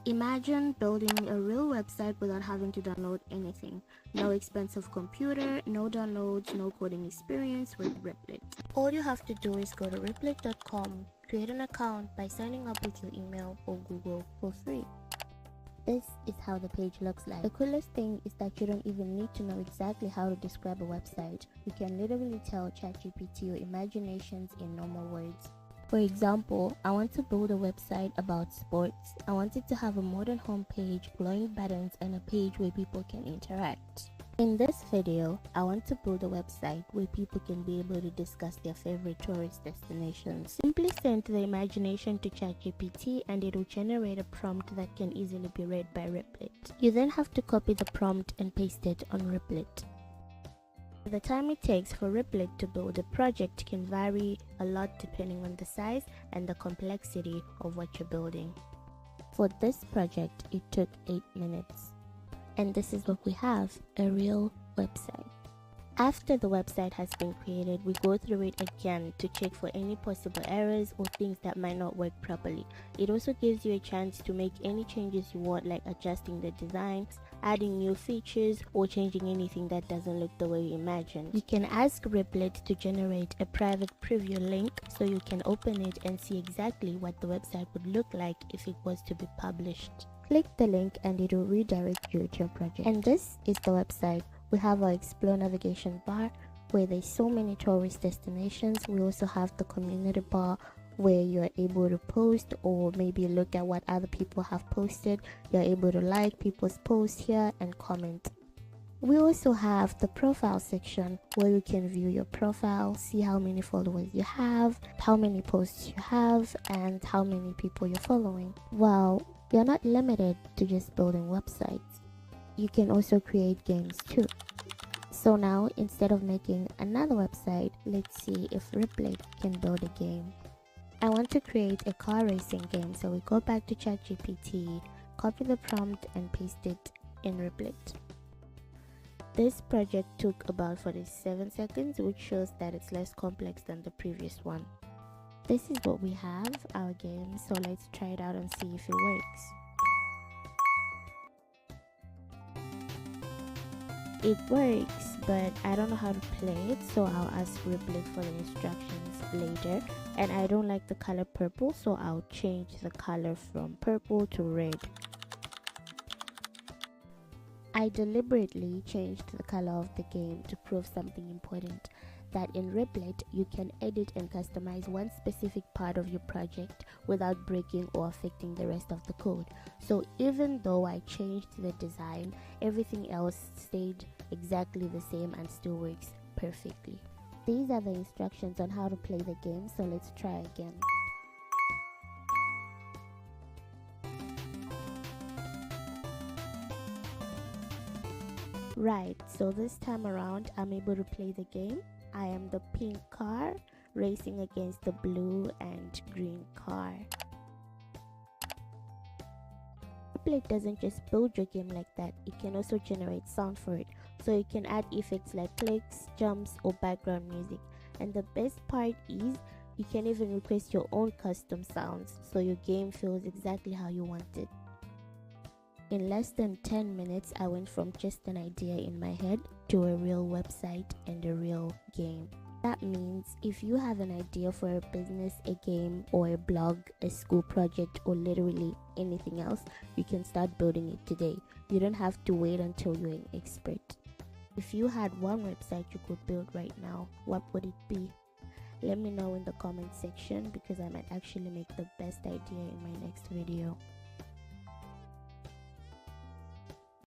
Imagine building a real website without having to download anything. No expensive computer, no downloads, no coding experience with Replit. All you have to do is go to replit.com, create an account by signing up with your email or Google for free. This is how the page looks like. The coolest thing is that you don't even need to know exactly how to describe a website. You can literally tell ChatGPT your imaginations in normal words. For example, I want to build a website about sports. I want it to have a modern homepage, glowing buttons, and a page where people can interact. In this video, I want to build a website where people can be able to discuss their favorite tourist destinations. Simply send the imagination to ChatGPT and it will generate a prompt that can easily be read by Replit. You then have to copy the prompt and paste it on Replit. The time it takes for Replit to build a project can vary a lot depending on the size and the complexity of what you're building. For this project, it took 8 minutes. And this is what we have, a real website. After the website has been created, we go through it again to check for any possible errors or things that might not work properly. It also gives you a chance to make any changes you want, like adjusting the designs, adding new features, or changing anything that doesn't look the way you imagined. You can ask Replit to generate a private preview link so you can open it and see exactly what the website would look like if it was to be published. Click the link and it will redirect you to your project. And this is the website. We have our explore navigation bar where there's so many tourist destinations. We also have the community bar where you're able to post or maybe look at what other people have posted. You're able to like people's posts here and comment. We also have the profile section where you can view your profile, see how many followers you have, how many posts you have, and how many people you're following. Well, you're not limited to just building websites. You can also create games too. So now, instead of making another website, let's see if Replit can build a game. I want to create a car racing game, so we go back to ChatGPT, copy the prompt and paste it in Replit. This project took about 47 seconds, which shows that it's less complex than the previous one. This is what we have, our game, so let's try it out and see if it works. It works, but I don't know how to play it, so I'll ask Replit for the instructions later. And I don't like the color purple, so I'll change the color from purple to red. I deliberately changed the color of the game to prove something important, that in Replit you can edit and customize one specific part of your project without breaking or affecting the rest of the code. So even though I changed the design, everything else stayed exactly the same and still works perfectly. These are the instructions on how to play the game, so let's try again. Right, so this time around I'm able to play the game. I am the pink car racing against the blue and green car. Replit doesn't just build your game like that, it can also generate sound for it. So you can add effects like clicks, jumps, or background music. And the best part is, you can even request your own custom sounds so your game feels exactly how you want it. In less than 10 minutes, I went from just an idea in my head to a real website and a real game. That means if you have an idea for a business, a game, or a blog, a school project, or literally anything else, you can start building it today. You don't have to wait until you're an expert. If you had one website you could build right now, what would it be? Let me know in the comment section because I might actually make the best idea in my next video.